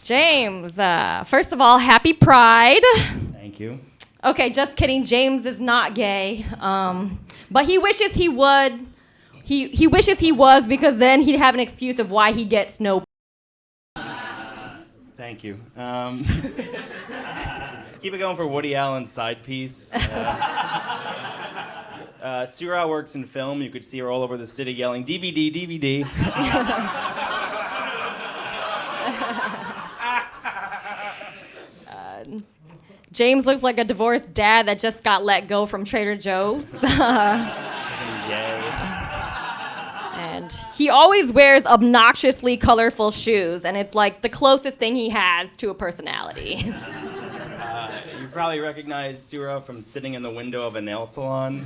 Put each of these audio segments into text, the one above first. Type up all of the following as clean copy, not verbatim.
James, first of all, happy Pride. Thank you. Okay, just kidding. James is not gay, but he wishes he would. He wishes he was, because then he'd have an excuse of why he gets no. Thank you. Keep it going for Woody Allen's side piece. Surah works in film. You could see her all over the city yelling, DVD, DVD. James looks like a divorced dad that just got let go from Trader Joe's. And he always wears obnoxiously colorful shoes, and it's like the closest thing he has to a personality. You probably recognize Surah from sitting in the window of a nail salon.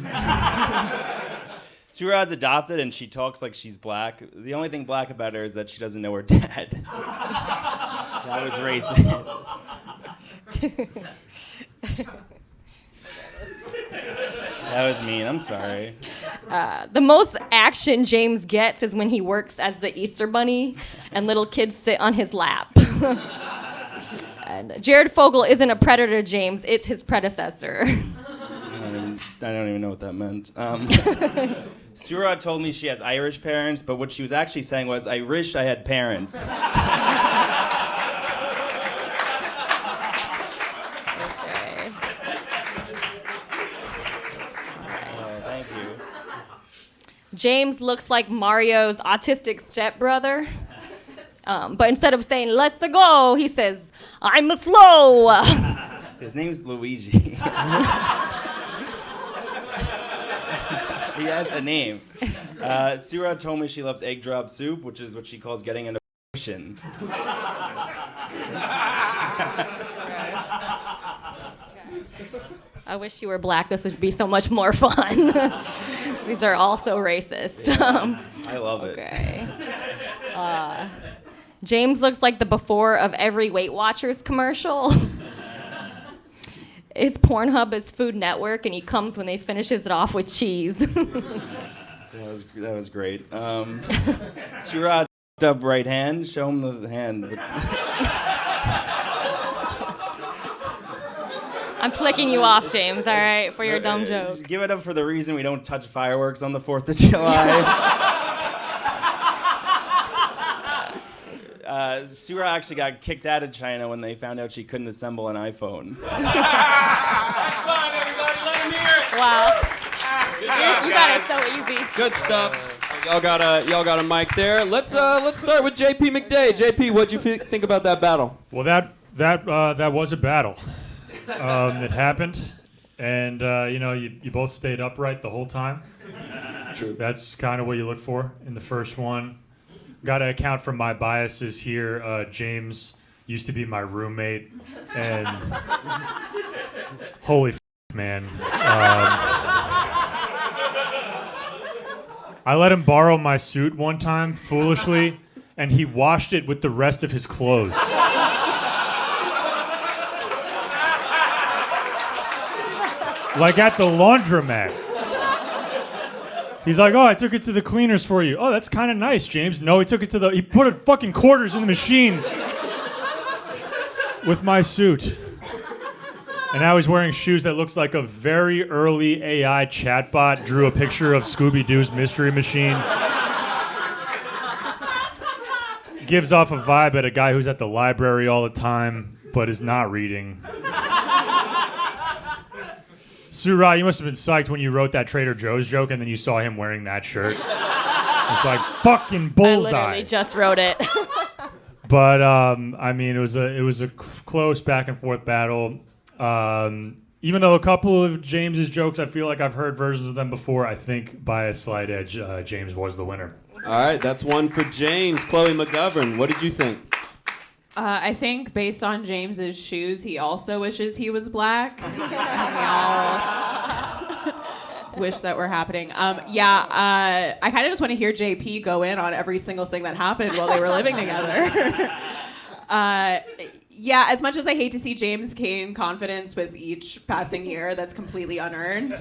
Surah's adopted, and she talks like she's black. The only thing black about her is that she doesn't know her dad. That was racist. That was mean. I'm sorry. The most action James gets is when he works as the Easter Bunny and little kids sit on his lap. And Jared Fogle isn't a predator, James. It's his predecessor. I don't even know what that meant. Surah told me she has Irish parents, but what she was actually saying was, I wish I had parents. James looks like Mario's autistic stepbrother. But instead of saying, let's go, he says, I'm a slow. His name's Luigi. He has a name. Surah told me she loves egg drop soup, which is what she calls getting an abortion. I wish you were black. This would be so much more fun. These are all so racist. Yeah, I love it. Okay. James looks like the before of every Weight Watchers commercial. His Pornhub is Food Network, and he comes when they finishes it off with cheese. That was great. Surah's up right hand. Show him the hand. I'm flicking you off, James, all right, for your dumb joke. Give it up for the reason we don't touch fireworks on the 4th of July. Surah actually got kicked out of China when they found out she couldn't assemble an iPhone. That's fine, everybody. Let him hear it. Wow. Good You got it so easy. Good stuff. Y'all got a mic there. Let's start with JP McDade. JP, what'd you think about that battle? Well, that was a battle. It happened, and you both stayed upright the whole time. True. That's kind of what you look for in the first one. Got to account for my biases here. James used to be my roommate, and holy man. I let him borrow my suit one time, foolishly, and he washed it with the rest of his clothes. Like at the laundromat. He's like, oh, I took it to the cleaners for you. Oh, that's kind of nice, James. No, he put a fucking quarters in the machine with my suit. And now he's wearing shoes that looks like a very early AI chatbot drew a picture of Scooby-Doo's Mystery Machine. Gives off a vibe at a guy who's at the library all the time, but is not reading. Surah, you must have been psyched when you wrote that Trader Joe's joke and then you saw him wearing that shirt. It's like fucking bullseye. I literally just wrote it. But it was a close back and forth battle. Even though a couple of James's jokes, I feel like I've heard versions of them before, I think by a slight edge, James was the winner. All right, that's one for James. Chloe McGovern, what did you think? I think based on James's shoes, he also wishes he was black. We all wish that were happening. I kind of just want to hear JP go in on every single thing that happened while they were living together. As much as I hate to see James gain confidence with each passing year that's completely unearned,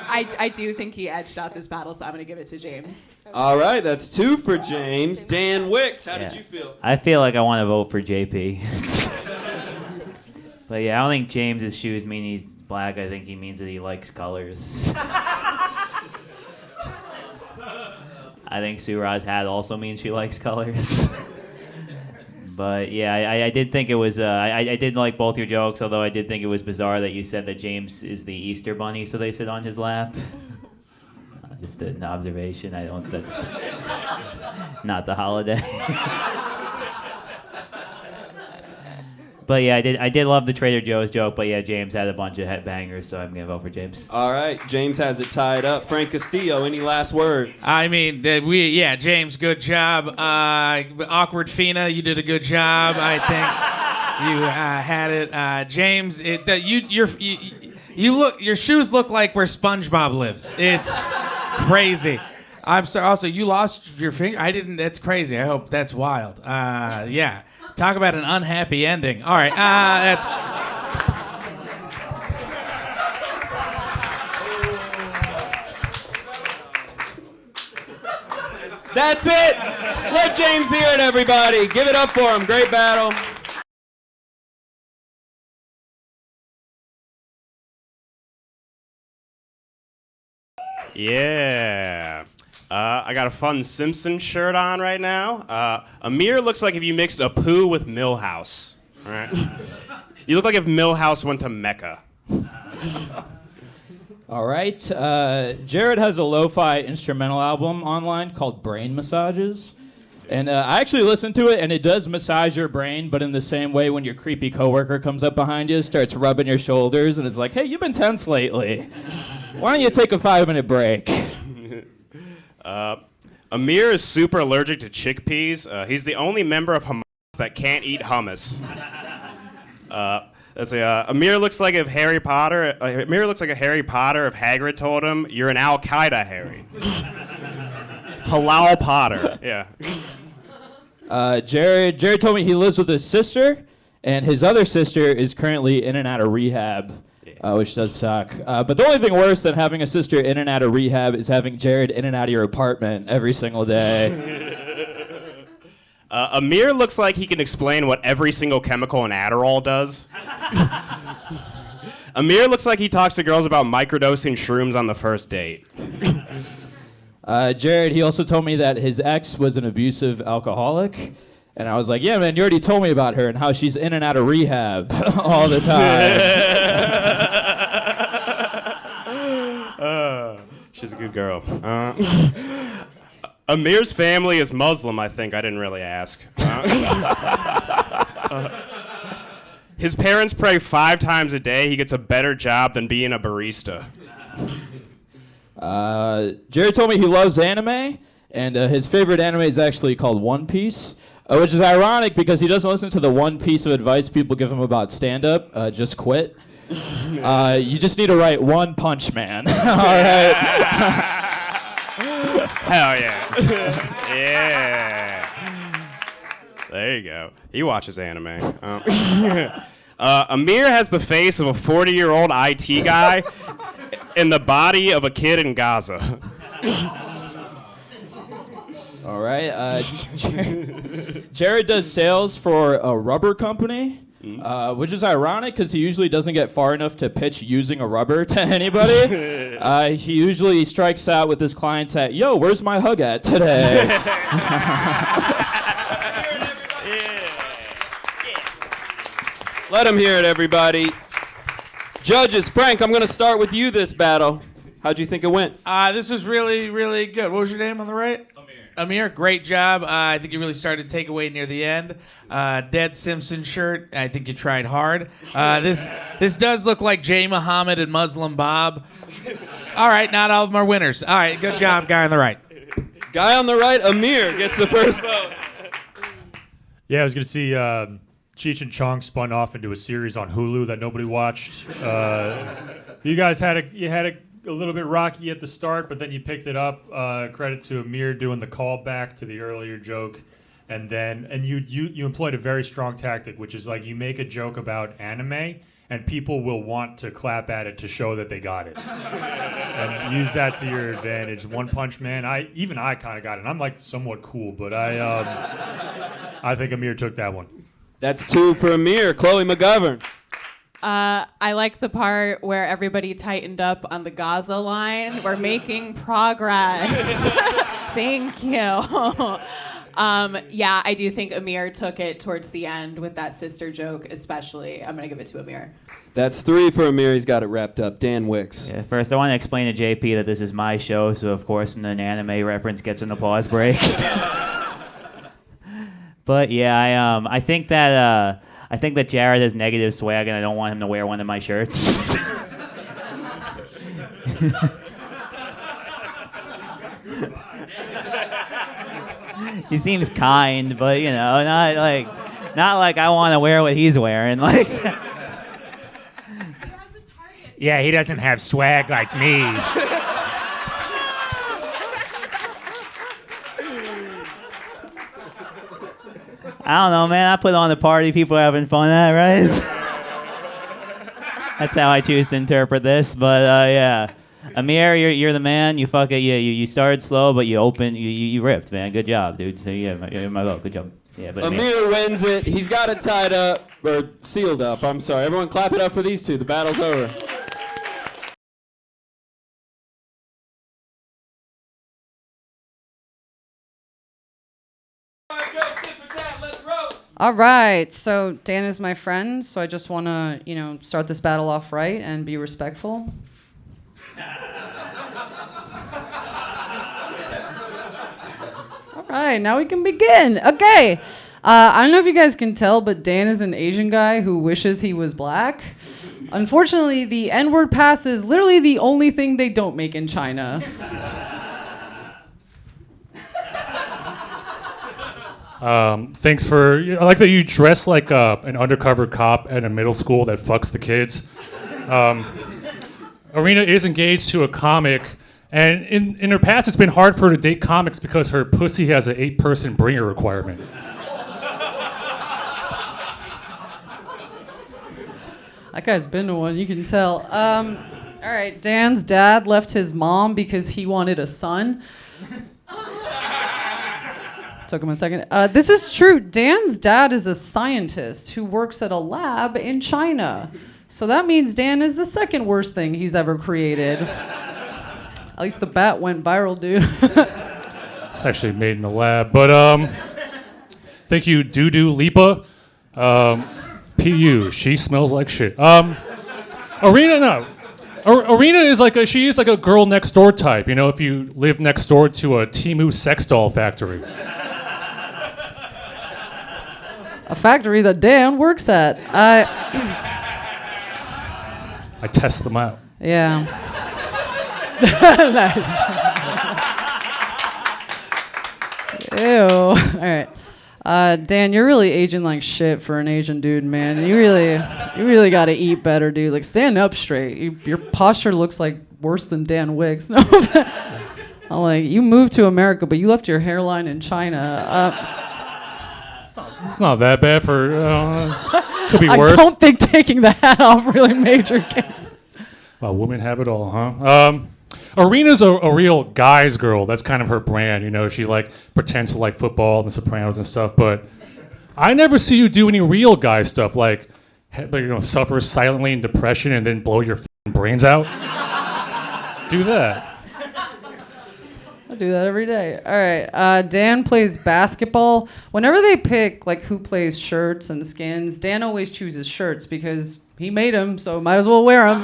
I I do think he edged out this battle, so I'm going to give it to James. All right, that's 2 for James. Dan Wickes, how did you feel? I feel like I want to vote for JP. But yeah, I don't think James's shoes mean he's black. I think he means that he likes colors. I think Suraj's hat also means she likes colors. But yeah, I did think it was, I did like both your jokes, although I did think it was bizarre that you said that James is the Easter bunny, so they sit on his lap. Just an observation. That's not the holiday. But yeah, I did love the Trader Joe's joke, but yeah, James had a bunch of headbangers, so I'm going to vote for James. All right, James has it tied up. Frank Castillo, any last words? I mean, James, good job. Awkward Fina, you did a good job. I think you had it. James, your shoes look like where SpongeBob lives. It's crazy. I'm sorry. Also, you lost your finger. I didn't. That's crazy. I hope that's wild. Yeah. Talk about an unhappy ending. All right, that's... That's it! Let James hear it, everybody. Give it up for him. Great battle. Yeah. I got a fun Simpsons shirt on right now. Amir looks like if you mixed a poo with Millhouse. All right. You look like if Millhouse went to Mecca. All right. Jared has a lo-fi instrumental album online called Brain Massages. And I actually listened to it, and it does massage your brain, but in the same way when your creepy coworker comes up behind you, starts rubbing your shoulders, and is like, hey, you've been tense lately. Why don't you take a 5-minute break? Amir is super allergic to chickpeas. He's the only member of Hamas that can't eat hummus. Amir looks like if Harry Potter. Amir looks like a Harry Potter if Hagrid told him, "You're an Al Qaeda Harry." Halal Potter. Yeah. Jared told me he lives with his sister, and his other sister is currently in and out of rehab. Which does suck. But the only thing worse than having a sister in and out of rehab is having Jared in and out of your apartment every single day. Amir looks like he can explain what every single chemical in Adderall does. Amir looks like he talks to girls about microdosing shrooms on the first date. Jared, he also told me that his ex was an abusive alcoholic. And I was like, yeah, man, you already told me about her and how she's in and out of rehab all the time. She's a good girl. Amir's family is Muslim, I think. I didn't really ask. His parents pray 5 times a day. He gets a better job than being a barista. Jared told me he loves anime, and his favorite anime is actually called One Piece. Which is ironic because he doesn't listen to the one piece of advice people give him about stand-up. Just quit. You just need to write One Punch Man. All right. Hell yeah. Yeah. There you go. He watches anime. Amir has the face of a 40-year-old IT guy and the body of a kid in Gaza. All right. Jared does sales for a rubber company, which is ironic because he usually doesn't get far enough to pitch using a rubber to anybody. He usually strikes out with his clients at, yo, where's my hug at today? Let him hear it, everybody. Judges, Frank, I'm going to start with you this battle. How'd you think it went? This was really, really good. What was your name on the right? Amir, great job. I think you really started to take away near the end. Dead Simpson shirt. I think you tried hard. This does look like Jay Muhammad and Muslim Bob. All right, not all of them are winners. All right, good job, guy on the right. Guy on the right, Amir, gets the first vote. Yeah, I was going to see Cheech and Chong spun off into a series on Hulu that nobody watched. You guys had a little bit rocky at the start, but then you picked it up. Credit to Amir doing the callback to the earlier joke, and you employed a very strong tactic, which is like you make a joke about anime, and people will want to clap at it to show that they got it. And use that to your advantage. One Punch Man, I kind of got it. I'm like somewhat cool, but I think Amir took that one. That's 2 for Amir. Chloe McGovern. I like the part where everybody tightened up on the Gaza line. We're making progress. Thank you. Yeah, I do think Amir took it towards the end with that sister joke, especially. I'm going to give it to Amir. That's 3 for Amir. He's got it wrapped up. Dan Wickes. Yeah, first, I want to explain to JP that this is my show, so of course an anime reference gets an applause break. But yeah, I think that Jared has negative swag, and I don't want him to wear one of my shirts. He seems kind, but not like I want to wear what he's wearing. Like, yeah, he doesn't have swag like me. I don't know, man. I put on the party people are having fun at, right? That's how I choose to interpret this. But yeah, Amir, you're the man. You fuck it. You started slow, but you ripped, man. Good job, dude. So yeah, my vote. Good job. Yeah, but Amir wins it. He's got it tied up or sealed up. I'm sorry. Everyone, clap it up for these two. The battle's over. All right, so Dan is my friend, so I just want to, start this battle off right and be respectful. All right, now we can begin. Okay, I don't know if you guys can tell, but Dan is an Asian guy who wishes he was black. Unfortunately, the N-word pass is literally the only thing they don't make in China. Thanks for. I like that you dress like an undercover cop at a middle school that fucks the kids. Arena is engaged to a comic, and in her past, it's been hard for her to date comics because her pussy has an 8-person bringer requirement. That guy's been to one, you can tell. All right, Dan's dad left his mom because he wanted a son. Took him a second. This is true. Dan's dad is a scientist who works at a lab in China. So that means Dan is the second worst thing he's ever created. At least the bat went viral, dude. It's actually made in the lab. But thank you, Doo Lipa. P.U. She smells like shit. Arena, no. Arena is she is like a girl next door type. If you live next door to a Temu sex doll factory. A factory that Dan works at. I test them out. Yeah. Ew. All right. Dan, you're really aging like shit for an Asian dude, man. You really got to eat better, dude. Like, stand up straight. Your posture looks like worse than Dan Wickes. No. I'm like, you moved to America, but you left your hairline in China. It's not that bad for. Could be worse. I don't think taking the hat off really made your case. Well, women have it all, huh? Arena's a real guy's girl. That's kind of her brand. She pretends to like football and The Sopranos and stuff. But I never see you do any real guy stuff like suffer silently in depression and then blow your brains out. Do that. I do that every day. All right. Dan plays basketball. Whenever they pick who plays shirts and skins, Dan always chooses shirts because he made them, so might as well wear them.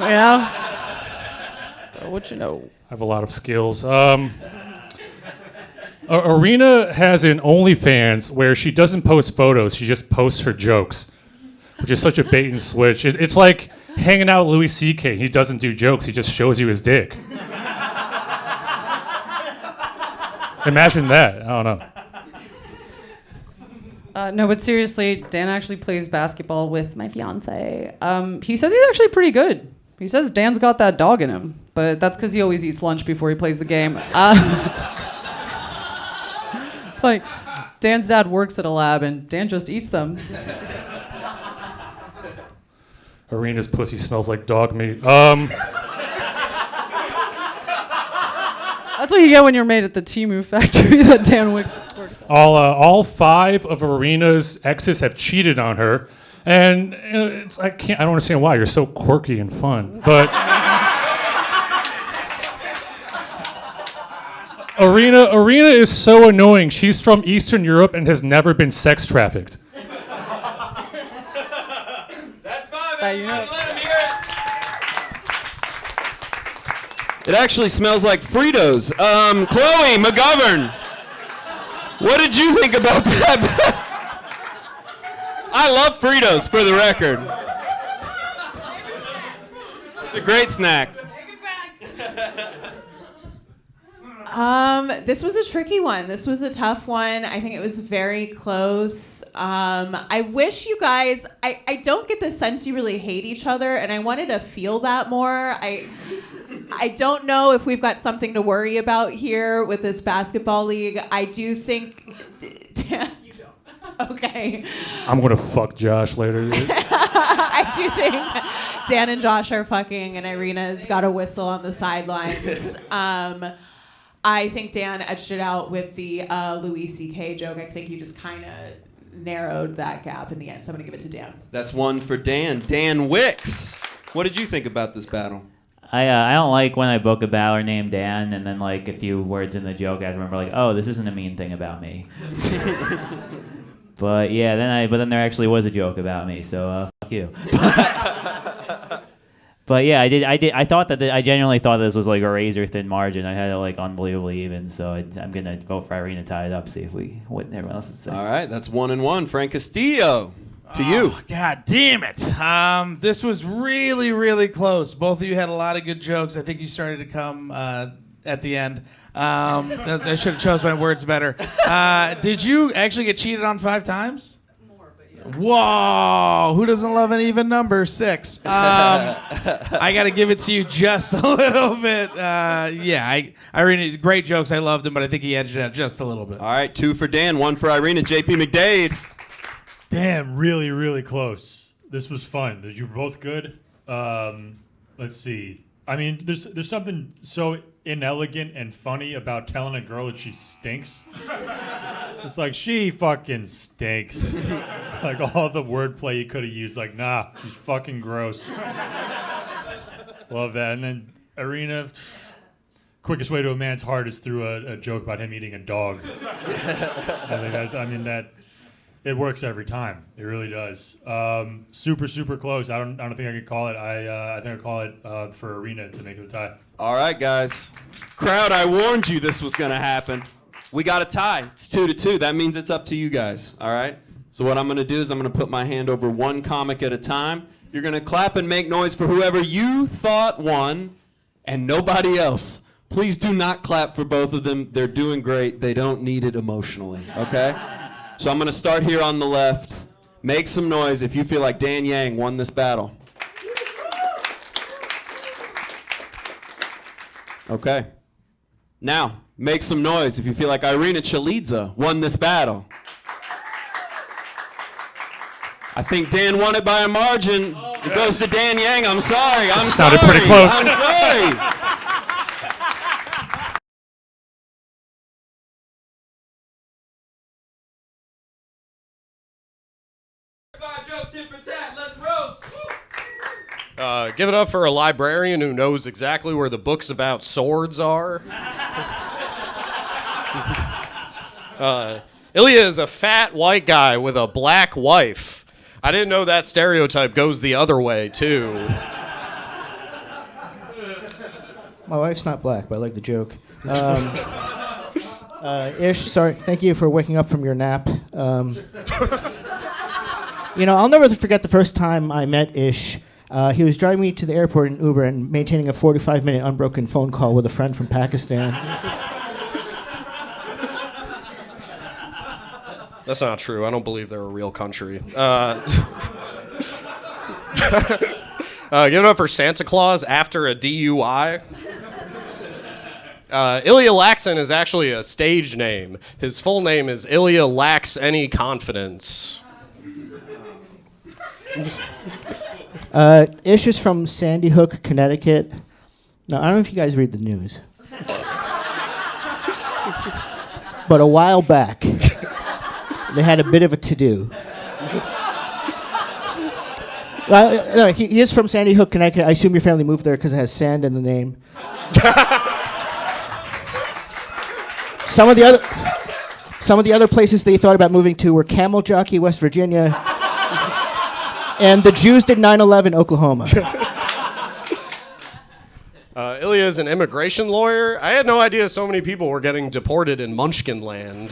What you know? I have a lot of skills. Arena has an OnlyFans where she doesn't post photos; she just posts her jokes, which is such a bait and switch. It's like hanging out with Louis C.K. He doesn't do jokes; he just shows you his dick. Imagine that. I don't know. No, but seriously, Dan actually plays basketball with my fiance. He says he's actually pretty good. He says Dan's got that dog in him, but that's because he always eats lunch before he plays the game. It's funny. Dan's dad works at a lab, and Dan just eats them. Arena's pussy smells like dog meat. That's what you get when you're made at the Temu factory that Dan Wickes. All 5 of Arena's exes have cheated on her, and I don't understand why. You're so quirky and fun, but Arena is so annoying. She's from Eastern Europe and has never been sex trafficked. That's fine, man. You know. Let him hear it. It actually smells like Fritos. Chloe McGovern, what did you think about that? I love Fritos, for the record. It's a great snack. This was a tricky one. This was a tough one. I think it was very close. I wish you guys, I don't get the sense you really hate each other, and I wanted to feel that more. I don't know if we've got something to worry about here with this basketball league. I do think... You don't. Okay. I'm gonna fuck Josh later. I do think Dan and Josh are fucking, and Irina's got a whistle on the sidelines. I think Dan edged it out with the Louis C.K. joke. I think you just kind of narrowed that gap in the end, so I'm going to give it to Dan. That's one for Dan. Dan Wickes, what did you think about this battle? I don't like when I book a battler named Dan and then like a few words in the joke I remember like, oh, this isn't a mean thing about me. But yeah, then there actually was a joke about me, so fuck you. But yeah, I genuinely thought this was like a razor thin margin. I had it like unbelievably even, so I'm gonna vote for Irina to tie it up. See what everyone else is saying. All right, that's 1-1. Frank Castillo, to you. God damn it. This was really, really close. Both of you had a lot of good jokes. I think you started to come at the end. I should have chose my words better. Did you actually get cheated on 5 times? Whoa, who doesn't love an even number? 6. I got to give it to you just a little bit. Irina, great jokes. I loved him, but I think he edged it out just a little bit. All right, 2 for Dan, 1 for Irina. JP McDade. Damn, really, really close. This was fun. You were both good. Let's see. I mean, there's something so inelegant and funny about telling a girl that she stinks. It's like, she fucking stinks. Like all the wordplay you could have used, like, nah, she's fucking gross. Love that. And then Irina, quickest way to a man's heart is through a joke about him eating a dog. It works every time. It really does. Super, super close. I don't think I could call it. I think I call it for Irina to make it a tie. All right, guys. Crowd, I warned you this was going to happen. We got a tie. It's 2-2. That means it's up to you guys. All right? So what I'm going to do is I'm going to put my hand over one comic at a time. You're going to clap and make noise for whoever you thought won and nobody else. Please do not clap for both of them. They're doing great. They don't need it emotionally. Okay? So I'm going to start here on the left. Make some noise if you feel like Dan Yang won this battle. Okay. Now, make some noise if you feel like Irina Chalidze won this battle. I think Dan won it by a margin. It goes to Dan Yang. I'm sorry. Sounded pretty close. I'm sorry. Give it up for a librarian who knows exactly where the books about swords are. Ilia is a fat white guy with a black wife. I didn't know that stereotype goes the other way, too. My wife's not black, but I like the joke. Ish, sorry, thank you for waking up from your nap. I'll never forget the first time I met Ish. He was driving me to the airport in Uber and maintaining a 45-minute unbroken phone call with a friend from Pakistan. That's not true. I don't believe they're a real country. Give it up for Santa Claus after a DUI. Ilia Laxon is actually a stage name. His full name is Ilia Lacks Any Confidence. Ish is from Sandy Hook, Connecticut. Now, I don't know if you guys read the news. But a while back, they had a bit of a to-do. No, he is from Sandy Hook, Connecticut. I assume your family moved there because it has sand in the name. Some of the other places they thought about moving to were Camel Jockey, West Virginia, and the Jews did 9/11, Oklahoma. Ilia is an immigration lawyer. I had no idea so many people were getting deported in Munchkin Land.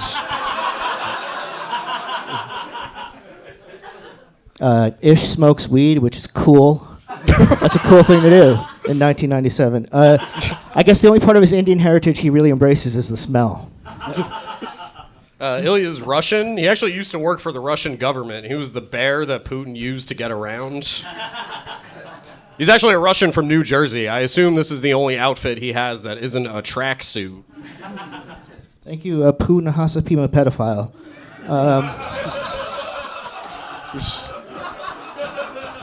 Ish smokes weed, which is cool. That's a cool thing to do in 1997. I guess the only part of his Indian heritage he really embraces is the smell. Ilya's Russian. He actually used to work for the Russian government. He was the bear that Putin used to get around. He's actually a Russian from New Jersey. I assume this is the only outfit he has that isn't a tracksuit. Thank you, Putin Hasapima pedophile.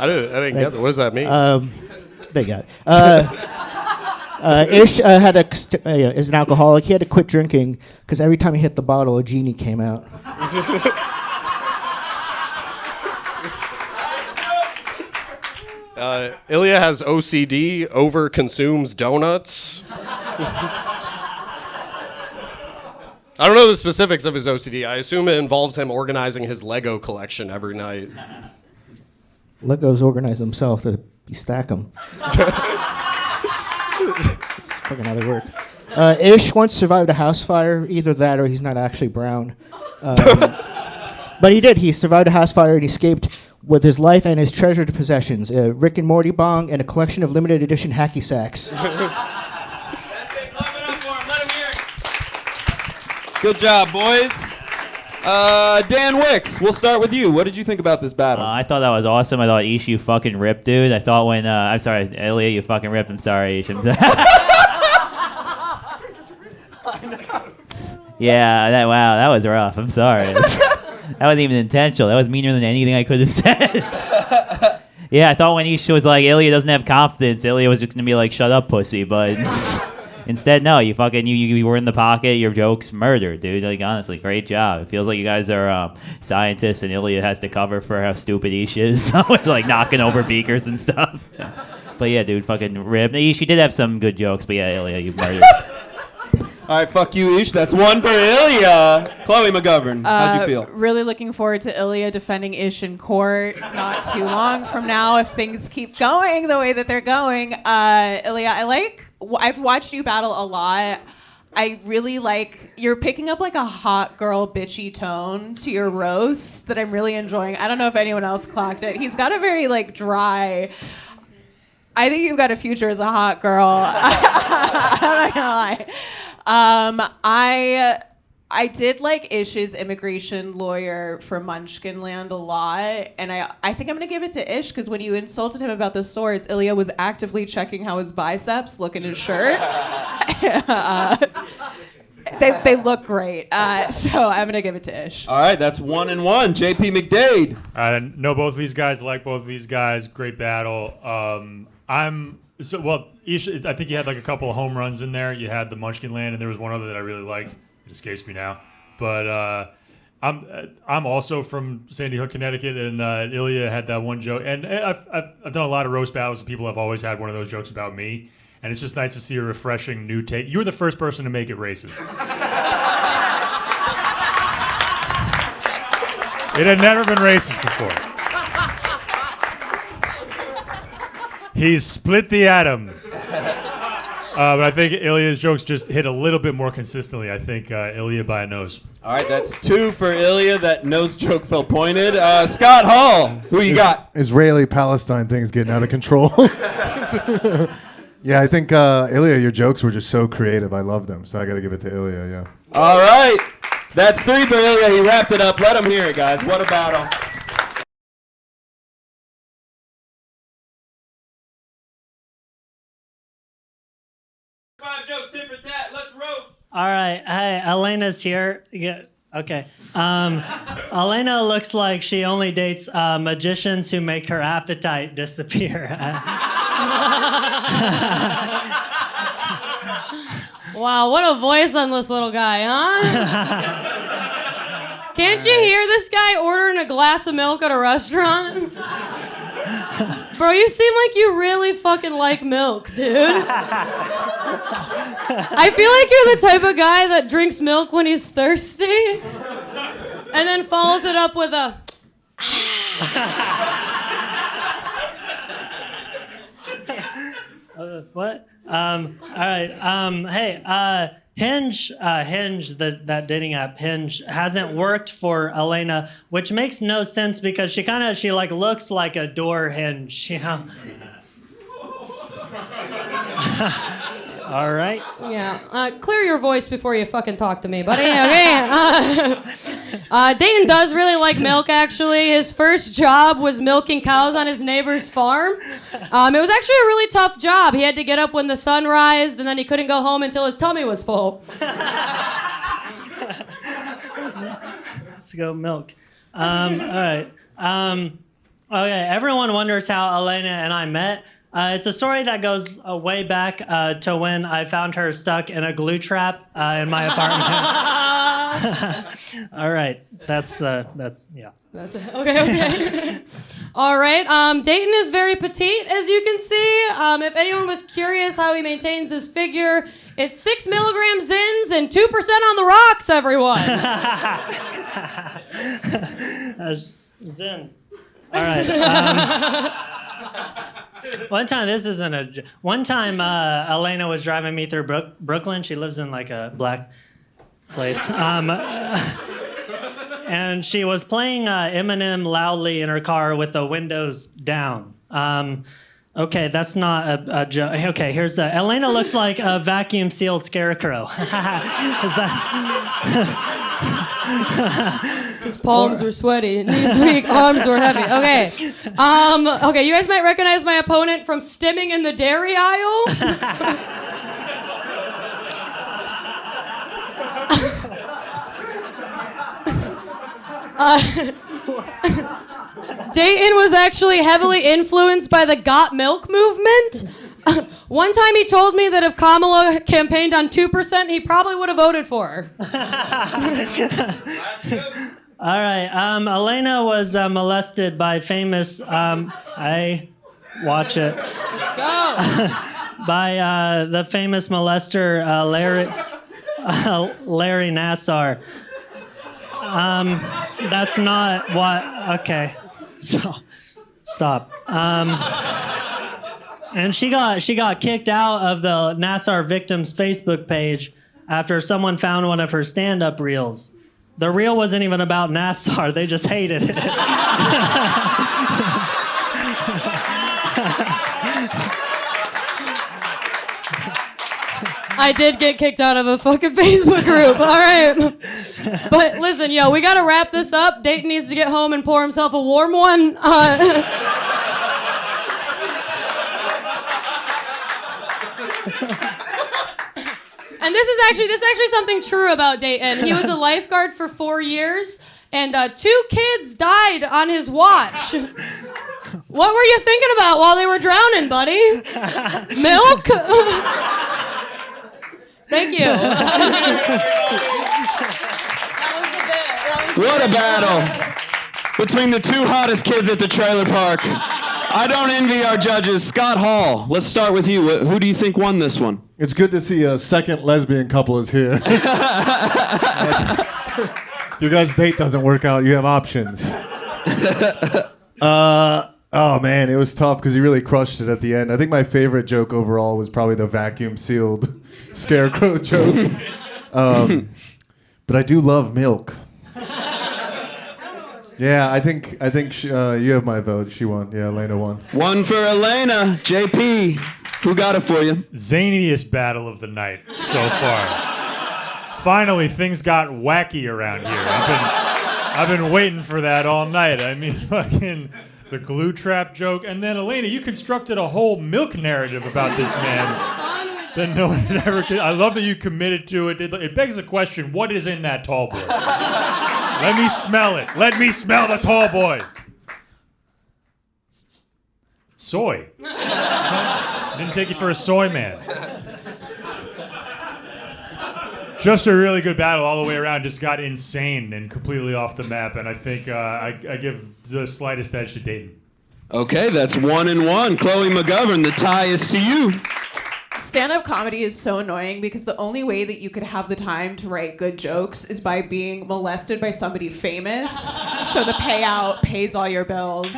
I didn't get that. What does that mean? They got it. Ish is an alcoholic. He had to quit drinking because every time he hit the bottle, a genie came out. Ilia has OCD, over-consumes donuts. I don't know the specifics of his OCD. I assume it involves him organizing his Lego collection every night. Legos organize themselves. You stack them. That's fucking how they work. Ish once survived a house fire. Either that or he's not actually brown. But he did. He survived a house fire and escaped with his life and his treasured possessions. A Rick and Morty bong and a collection of limited edition hacky sacks. Good job, boys. Dan Wickes, we'll start with you. What did you think about this battle? I thought that was awesome. I thought Ish, you fucking ripped, dude. I thought when I'm sorry, Ilia, you fucking ripped. I'm sorry, Ish. Yeah, wow, that was rough. I'm sorry. That wasn't even intentional. That was meaner than anything I could have said. Yeah, I thought when Ish was like, Ilia doesn't have confidence, Ilia was just gonna be like, shut up, pussy. But instead, no, you fucking you were in the pocket. Your joke's murdered, dude. Like honestly, great job. It feels like you guys are scientists, and Ilia has to cover for how stupid Ish is, like knocking over beakers and stuff. But yeah, dude, fucking rip. Ish, you did have some good jokes, but yeah, Ilia, you murdered. All right, fuck you, Ish. That's one for Ilia. Chloe McGovern, how'd you feel? Really looking forward to Ilia defending Ish in court not too long from now if things keep going the way that they're going. Ilia, I've watched you battle a lot. I really like, you're picking up like a hot girl bitchy tone to your roast that I'm really enjoying. I don't know if anyone else clocked it. He's got a very like dry, I think you've got a future as a hot girl. I'm not gonna lie. I did like Ish's immigration lawyer for Munchkin Land a lot, and I think I'm gonna give it to Ish because when you insulted him about the swords, Ilia was actively checking how his biceps look in his shirt. They look great, so I'm gonna give it to Ish. All right, that's 1-1. JP McDade. I know both of these guys. Like both of these guys. Great battle. Ish, I think you had like a couple of home runs in there. You had the Munchkin Land, and there was one other that I really liked. It escapes me now, but I'm also from Sandy Hook, Connecticut, and Ilia had that one joke. And I've done a lot of roast battles, and people have always had one of those jokes about me. And it's just nice to see a refreshing new take. You were the first person to make it racist. It had never been racist before. He's split the atom. But I think Ilia's jokes just hit a little bit more consistently. I think Ilia by a nose. All right, that's 2 for Ilia. That nose joke felt pointed. Scott Hall, who you got? Israeli-Palestine thing's getting out of control. Yeah, I think Ilia, your jokes were just so creative. I love them, so I got to give it to Ilia, yeah. All right, that's 3 for Ilia. He wrapped it up. Let him hear it, guys. What a battle. All right. Hey, Elena's here. Yeah, Okay. Elena looks like she only dates magicians who make her appetite disappear. Wow, what a voice on this little guy, huh? Can't you hear this guy ordering a glass of milk at a restaurant? Bro, you seem like you really fucking like milk, dude. I feel like you're the type of guy that drinks milk when he's thirsty and then follows it up with a... What? All right. Hey, Hinge, that dating app, Hinge, hasn't worked for Elena, which makes no sense because she looks like a door hinge, you know? All right. Yeah. Clear your voice before you fucking talk to me, buddy. Okay. Dayton does really like milk, actually. His first job was milking cows on his neighbor's farm. It was actually a really tough job. He had to get up when the sun rised, and then he couldn't go home until his tummy was full. Let's go milk. All right. Okay, everyone wonders how Elena and I met. It's a story that goes way back to when I found her stuck in a glue trap in my apartment. All right, that's yeah. That's it. Okay. All right. Dayton is very petite, as you can see. If anyone was curious how he maintains his figure, it's 6 milligrams Zins and 2% on the rocks, everyone. Zin. All right. One time, Elena was driving me through Brooklyn. She lives in like a black place. And she was playing Eminem loudly in her car with the windows down. Okay, that's not a joke. Okay, here's the. Elena looks like a vacuum sealed scarecrow. Is that? His palms were sweaty, knees weak, arms were heavy. Okay. Okay, you guys might recognize my opponent from stimming in the dairy aisle. Dayton was actually heavily influenced by the Got Milk movement. One time he told me that if Kamala campaigned on 2%, he probably would have voted for her. All right. Elena was molested by famous. I watch it. Let's go. By the famous molester Larry Nassar. That's not what. Okay. So, stop. And she got kicked out of the Nassar victims Facebook page after someone found one of her stand-up reels. The reel wasn't even about Nassar. They just hated it. I did get kicked out of a fucking Facebook group. All right. But listen, yo, we got to wrap this up. Dayton needs to get home and pour himself a warm one. And this is actually something true about Dayton. He was a lifeguard for 4 years, and 2 kids died on his watch. What were you thinking about while they were drowning, buddy? Milk? Thank you. What a battle between the 2 hottest kids at the trailer park. I don't envy our judges. Scott Hall, let's start with you. Who do you think won this one? It's good to see a second lesbian couple is here. Your guys' date doesn't work out. You have options. Oh, man, it was tough because he really crushed it at the end. I think my favorite joke overall was probably the vacuum-sealed scarecrow joke. But I do love milk. Yeah, I think you have my vote. She won. Yeah, Elena won. One for Elena. JP, who got it for you? Zaniest battle of the night so far. Finally, things got wacky around here. I've been waiting for that all night. I mean, fucking the glue trap joke, and then Elena, you constructed a whole milk narrative about this man. that no one had ever. I love that you committed to it. It begs the question: what is in that tall boy? Let me smell it. Let me smell the tall boy. Soy. Didn't take you for a soy man. Just a really good battle all the way around. Just got insane and completely off the map. And I think I give the slightest edge to Dayton. Okay, that's 1-1. Chloe McGovern, the tie is to you. Stand-up comedy is so annoying because the only way that you could have the time to write good jokes is by being molested by somebody famous. So the payout pays all your bills.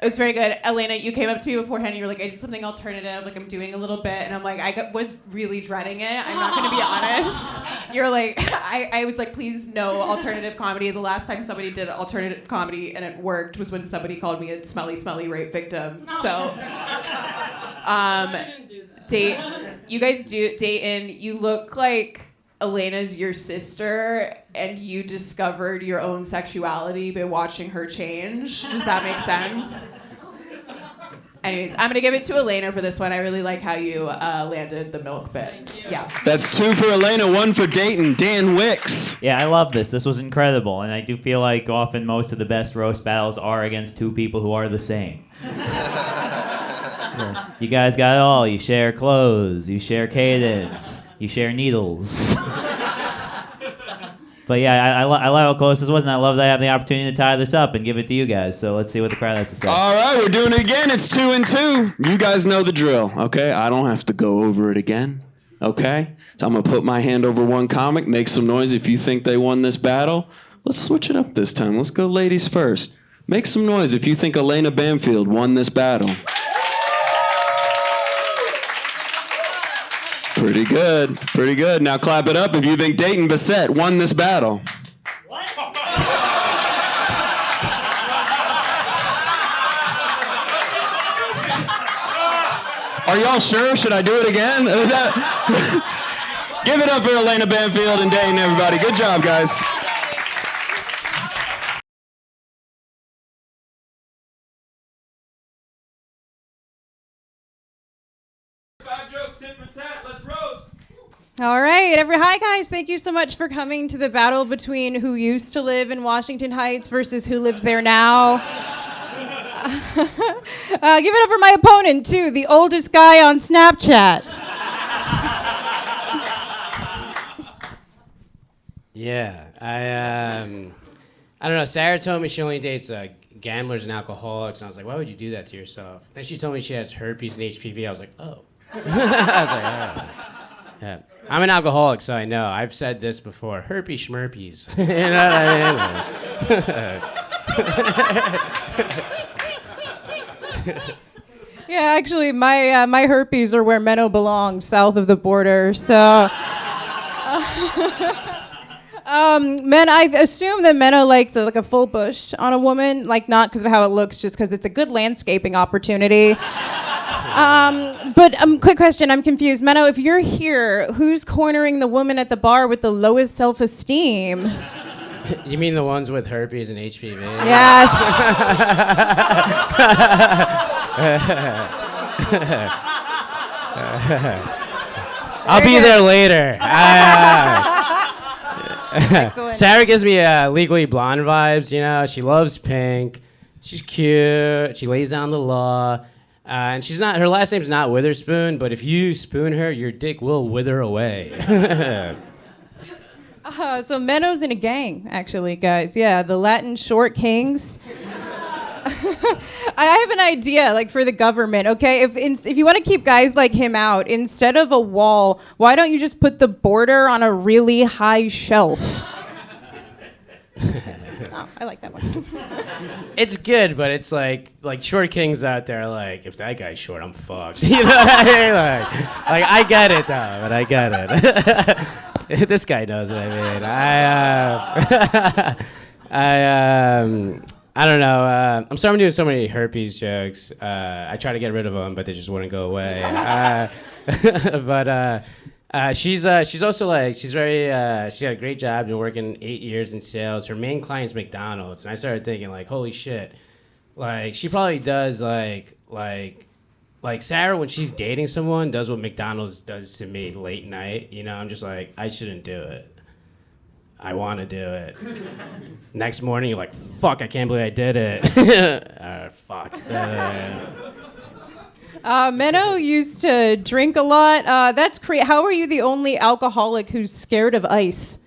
It was very good. Elena, you came up to me beforehand and you were like, I did something alternative, like I'm doing a little bit. And I'm like, was really dreading it. I'm not going to be honest. You're like, I was like, please no alternative comedy. The last time somebody did alternative comedy and it worked was when somebody called me a smelly, smelly rape victim. So, Dayton, you look like Elena's your sister and you discovered your own sexuality by watching her change. Does that make sense? Anyways, I'm going to give it to Elena for this one. I really like how you landed the milk bit. Yeah. That's 2 for Elena, 1 for Dayton. Dan Wickes. Yeah, I love this. This was incredible. And I do feel like often most of the best roast battles are against two people who are the same. You guys got it all. You share clothes. You share cadence. You share needles. But yeah, I love how close this was, and I love that I have the opportunity to tie this up and give it to you guys. So let's see what the crowd has to say. All right, we're doing it again. It's 2-2. You guys know the drill, okay? I don't have to go over it again, okay? So I'm going to put my hand over one comic, make some noise if you think they won this battle. Let's switch it up this time. Let's go ladies first. Make some noise if you think Elena Banfield won this battle. Pretty good, pretty good. Now clap it up if you think Dayton Bassett won this battle. Are y'all sure? Should I do it again? Give it up for Elena Banfield and Dayton, everybody. Good job, guys. All right, hi guys. Thank you so much for coming to the battle between who used to live in Washington Heights versus who lives there now. Give it up for my opponent too, the oldest guy on Snapchat. Yeah, I don't know. Sarah told me she only dates gamblers and alcoholics, and I was like, why would you do that to yourself? Then she told me she has herpes and HPV. I was like, oh. I was like, oh. Yeah. I'm an alcoholic, so I know. I've said this before. Herpes schmerpies. You know what Yeah, actually, my herpes are where Menno belongs, south of the border. So, men, I assume that Menno likes like a full bush on a woman, like not because of how it looks, just because it's a good landscaping opportunity. But quick question, I'm confused. Menno, if you're here, who's cornering the woman at the bar with the lowest self-esteem? You mean the ones with herpes and HPV? Yes. I'll be there later. Sarah gives me Legally Blonde vibes, you know. She loves pink. She's cute. She lays down the law. And she's not. Her last name's not Witherspoon, but if you spoon her, your dick will wither away. So Menno's in a gang, actually, guys. Yeah, the Latin Short Kings. I have an idea, like for the government. Okay, if you want to keep guys like him out, instead of a wall, why don't you just put the border on a really high shelf? Oh, I like that one. It's good, but it's like short kings out there. Like, if that guy's short, I'm fucked. You know what I mean? Like I get it though, but I get it. This guy knows what I mean. I don't know. I'm sorry I'm doing so many herpes jokes. I try to get rid of them, but they just wouldn't go away. She's also like, she's got a great job, been working 8 years in sales. Her main client's McDonald's, and I started thinking like, holy shit, like she probably does like like Sarah, when she's dating someone, does what McDonald's does to me late night. You know, I'm just like, I shouldn't do it. I want to do it. Next morning, you're like, fuck, I can't believe I did it. Fuck. Menno used to drink a lot. That's How are you the only alcoholic who's scared of ice?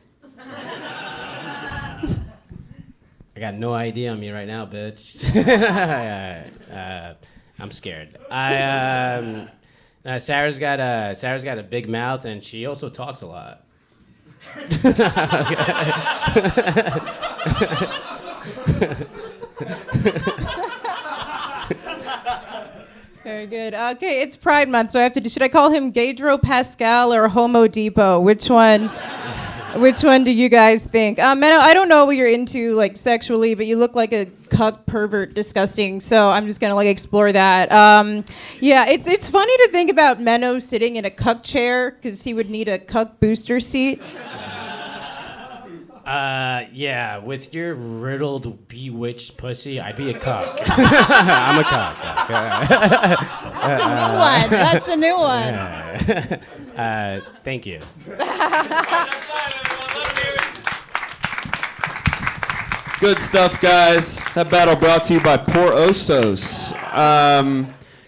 I got no idea on me right now, bitch. I'm scared. Sarah's got a big mouth, and she also talks a lot. Very good. Okay, it's Pride Month, so I have to. Should I call him Gaydro Pascal or Homo Depot? Which one? Which one do you guys think? Menno, I don't know what you're into, like, sexually, but you look like a cuck pervert, disgusting. So I'm just gonna like explore that. Yeah, it's funny to think about Menno sitting in a cuck chair because he would need a cuck booster seat. Yeah, with your riddled, bewitched pussy, I'd be a cuck. I'm a cuck. That's a new one. Thank you. Good stuff, guys. That battle brought to you by Poor Osos.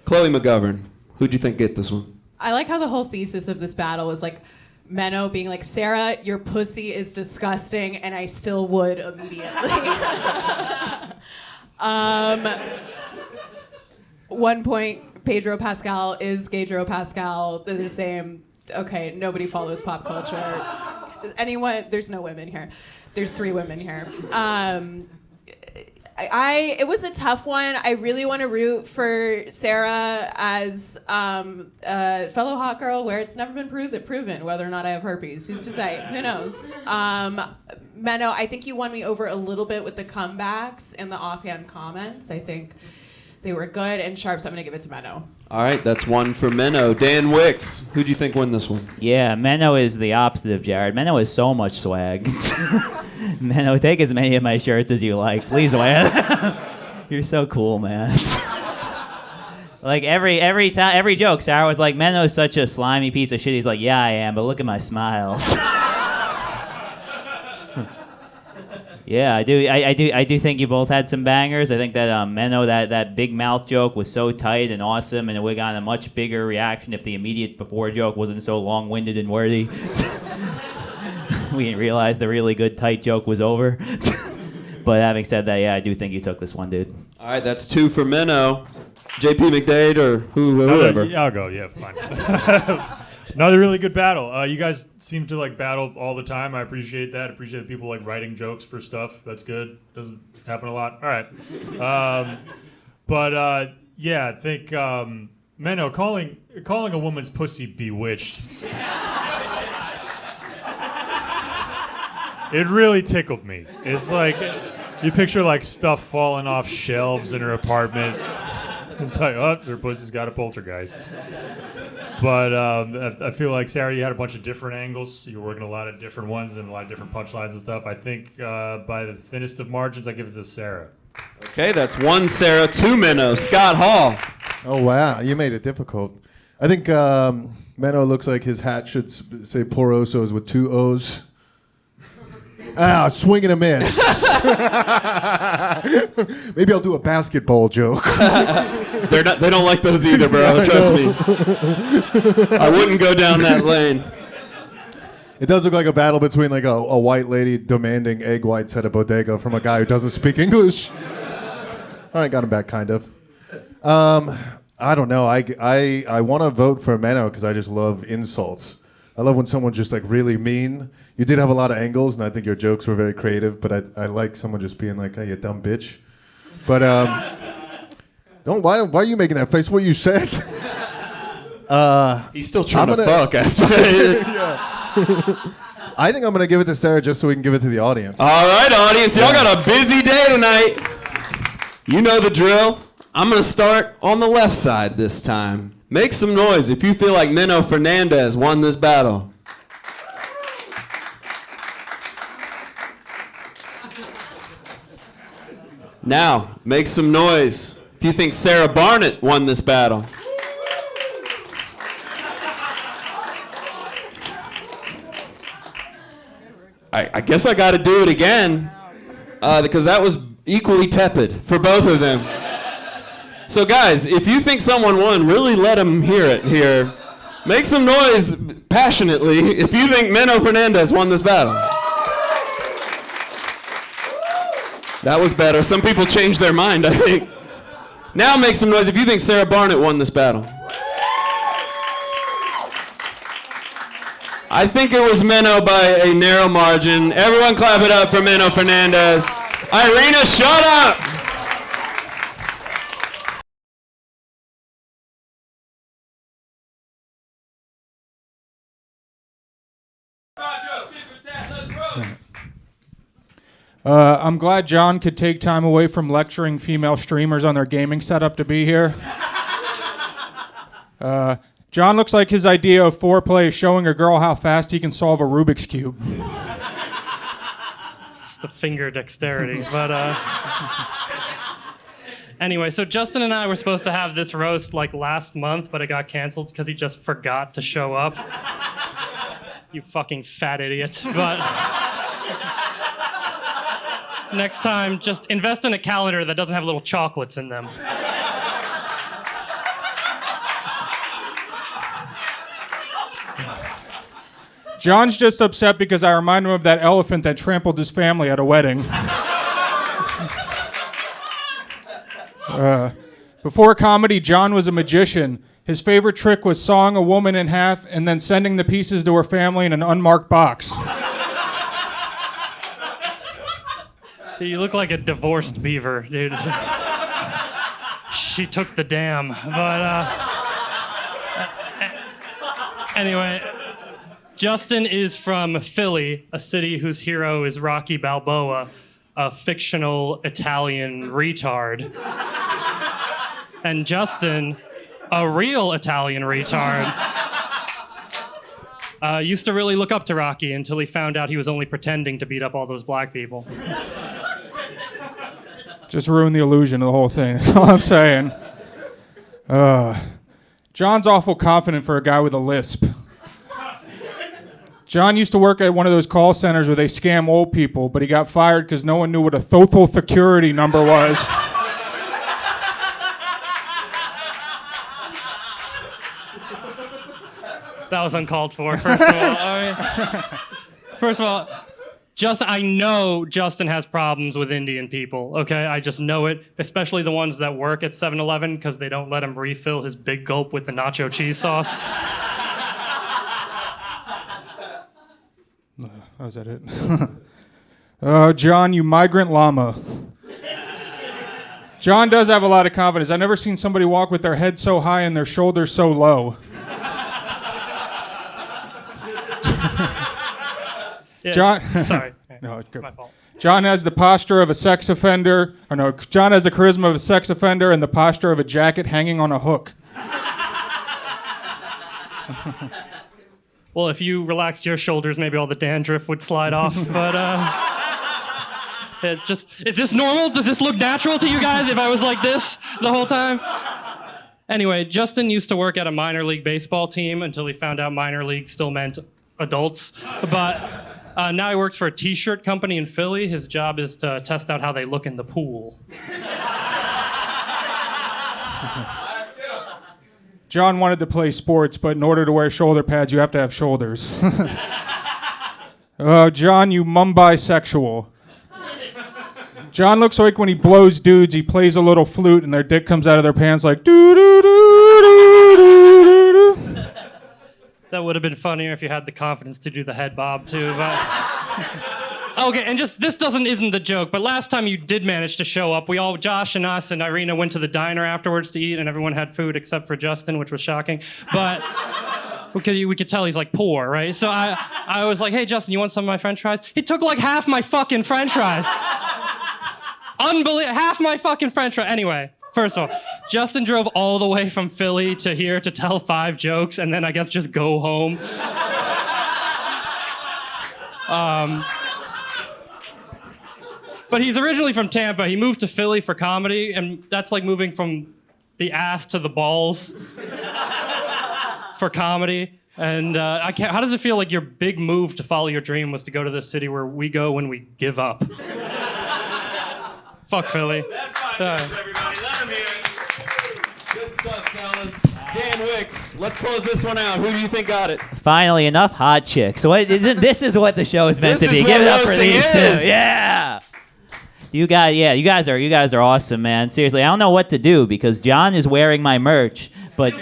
Chloe McGovern, who'd you think get this one? I like how the whole thesis of this battle is like Menno being like, Sarah, your pussy is disgusting, and I still would immediately. 1 point, Pedro Pascal is Gaydro Pascal. They're the same. Okay, nobody follows pop culture. Does anyone? There's no women here. There's 3 women here. It was a tough one. I really want to root for Sarah as a fellow hot girl where it's never been proven whether or not I have herpes. Who's to say? Who knows? Menno, I think you won me over a little bit with the comebacks and the offhand comments. I think they were good and sharp, so I'm going to give it to Menno. All right, that's 1 for Menno. Dan Wickes, who'd you think won this one? Yeah, Menno is the opposite of Jared. Menno has so much swag. Menno, take as many of my shirts as you like. Please wear them. You're so cool, man. Like every joke, Sarah was like, Menno's such a slimy piece of shit. He's like, yeah, I am, but look at my smile. Yeah, I do think you both had some bangers. I think that Menno, that big mouth joke was so tight and awesome, and it would have gotten a much bigger reaction if the immediate before joke wasn't so long-winded and wordy. We didn't realize the really good tight joke was over. But having said that, yeah, I do think you took this one, dude. All right, that's 2 for Menno. JP McDade or whoever. Yeah, I'll go. Yeah, fine. Another really good battle. You guys seem to like battle all the time. I appreciate that. Appreciate people like writing jokes for stuff. That's good. Doesn't happen a lot. All right. Yeah, I think Menno calling a woman's pussy bewitched. It really tickled me. It's like you picture like stuff falling off shelves in her apartment. It's like, oh, her pussy's got a poltergeist. But I feel like, Sarah, you had a bunch of different angles. You were working a lot of different ones and a lot of different punchlines and stuff. I think by the thinnest of margins, I give it to Sarah. Okay, that's 1 Sarah, 2 Menno. Scott Hall. Oh, wow. You made it difficult. I think Menno looks like his hat should say Poor Osos with 2 O's. Swing and a miss. Maybe I'll do a basketball joke. They don't like those either, bro. Trust me. I wouldn't go down that lane. It does look like a battle between like a white lady demanding egg whites at a bodega from a guy who doesn't speak English. All right, got him back, kind of. I don't know. I want to vote for Menno because I just love insults. I love when someone's just like really mean. You did have a lot of angles, and I think your jokes were very creative. But I like someone just being like, "Hey, you dumb bitch." But why are you making that face? What you said? He's still trying to fuck after. I think I'm gonna give it to Sarah just so we can give it to the audience. All right, audience, y'all got a busy day tonight. You know the drill. I'm gonna start on the left side this time. Make some noise if you feel like Menno Fernandez won this battle. Now, make some noise if you think Sarah Barnett won this battle. I guess I got to do it again because that was equally tepid for both of them. So guys, if you think someone won, really let them hear it here. Make some noise passionately if you think Menno Fernandez won this battle. That was better. Some people changed their mind, I think. Now make some noise if you think Sarah Barnett won this battle. I think it was Menno by a narrow margin. Everyone clap it up for Menno Fernandez. Irina, shut up! I'm glad John could take time away from lecturing female streamers on their gaming setup to be here. John looks like his idea of foreplay is showing a girl how fast he can solve a Rubik's Cube. It's the finger dexterity, but anyway, so Justin and I were supposed to have this roast like last month, but it got canceled because he just forgot to show up. You fucking fat idiot. But next time, just invest in a calendar that doesn't have little chocolates in them. John's just upset because I remind him of that elephant that trampled his family at a wedding. Before comedy, John was a magician. His favorite trick was sawing a woman in half and then sending the pieces to her family in an unmarked box. Dude, you look like a divorced beaver, dude. She took the dam. But anyway, Justin is from Philly, a city whose hero is Rocky Balboa, a fictional Italian retard. And Justin, a real Italian retard, used to really look up to Rocky until he found out he was only pretending to beat up all those black people. Just ruined the illusion of the whole thing. That's all I'm saying. John's awful confident for a guy with a lisp. John used to work at one of those call centers where they scam old people, but he got fired because no one knew what a social security number was. That was uncalled for, first of all. First of all, I know Justin has problems with Indian people, okay? I just know it, especially the ones that work at 7-Eleven because they don't let him refill his big gulp with the nacho cheese sauce. Oh, is that it? Oh, John, you migrant llama. John does have a lot of confidence. I've never seen somebody walk with their head so high and their shoulders so low. Yeah, John, sorry. No, it's good. My fault. John has the posture of a sex offender. Or no, John has the charisma of a sex offender and the posture of a jacket hanging on a hook. Well, if you relaxed your shoulders, maybe all the dandruff would slide off. But is this normal? Does this look natural to you guys if I was like this the whole time? Anyway, Justin used to work at a minor league baseball team until he found out minor league still meant adults. But now he works for a t-shirt company in Philly. His job is to test out how they look in the pool. John wanted to play sports, but in order to wear shoulder pads, you have to have shoulders. John, you Mumbai-sexual. John looks like when he blows dudes, he plays a little flute and their dick comes out of their pants like doo-doo-doo-doo-doo-doo-doo. That would have been funnier if you had the confidence to do the head bob too, but... Okay, and just, this isn't the joke, but last time you did manage to show up, Josh and us and Irina went to the diner afterwards to eat, and everyone had food except for Justin, which was shocking. But we could tell he's like poor, right? So I was like, hey, Justin, you want some of my French fries? He took like half my fucking French fries. Unbelievable, half my fucking French fries. Anyway, first of all, Justin drove all the way from Philly to here to tell 5 jokes, and then I guess just go home. But he's originally from Tampa. He moved to Philly for comedy, and that's like moving from the ass to the balls for comedy. And how does it feel like your big move to follow your dream was to go to the city where we go when we give up? Fuck Philly. That's 5 minutes, everybody. Let him hear it. Good stuff, fellas. Dan Wickes, let's close this one out. Who do you think got it? Finally, enough hot chicks. So this is what the show is meant This to be. is Give what it up for roasting these is. two. Yeah. You guys are awesome, man. Seriously, I don't know what to do because John is wearing my merch, but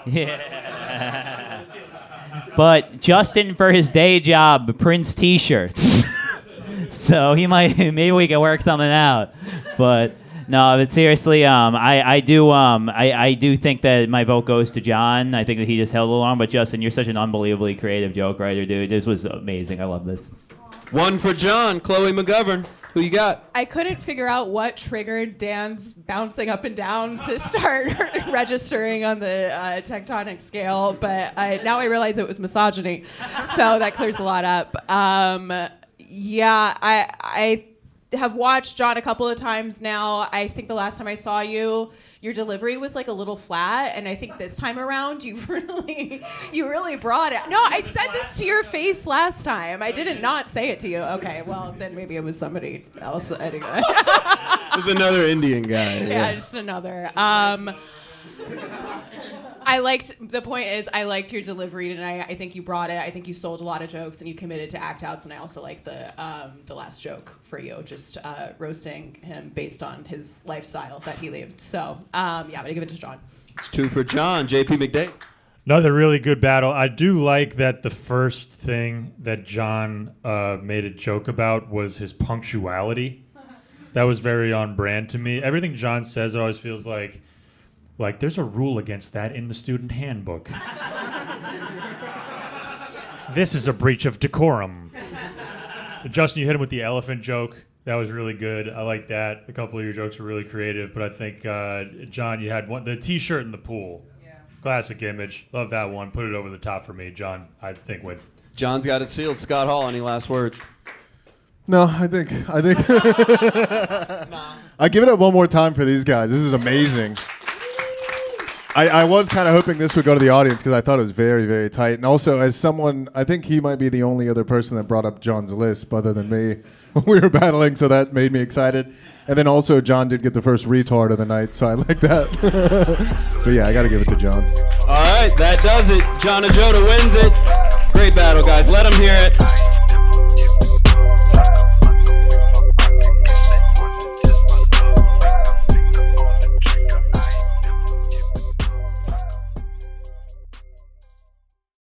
yeah. But Justin for his day job prints T-shirts. So maybe we can work something out. But no, but seriously, I do think that my vote goes to John. I think that he just held along. But Justin, you're such an unbelievably creative joke writer, dude. This was amazing. I love this. One for John, Chloe McGovern. Who you got? I couldn't figure out what triggered Dan's bouncing up and down to start registering on the tectonic scale, but now I realize it was misogyny, so that clears a lot up. Yeah, I have watched John a couple of times now. I think the last time I saw you, your delivery was like a little flat, and I think this time around you really brought it. No, I said this to your face last time. I didn't not say it to you. Okay, well then maybe it was somebody else. Anyway. It was another Indian guy. Yeah, just another. The point is, I liked your delivery tonight. I think you brought it. I think you sold a lot of jokes and you committed to act outs. And I also like the last joke for you, just roasting him based on his lifestyle that he lived. So, yeah, I'm going to give it to John. It's 2 for John, JP McDade. Another really good battle. I do like that the first thing that John made a joke about was his punctuality. That was very on brand to me. Everything John says, it always feels like there's a rule against that in the student handbook. This is a breach of decorum. Justin, you hit him with the elephant joke. That was really good. I like that. A couple of your jokes were really creative, but I think, John, you had the T-shirt in the pool. Yeah. Classic image. Love that one. Put it over the top for me. John, I think wins. John's got it sealed. Scott Hall, any last words? No, I think I give it up one more time for these guys. This is amazing. I was kind of hoping this would go to the audience because I thought it was very, very tight. And also, as someone, I think he might be the only other person that brought up John's lisp other than me when we were battling, so that made me excited. And then also, John did get the first retard of the night, so I like that. But yeah, I got to give it to John. All right, that does it. John Ajota wins it. Great battle, guys. Let him hear it.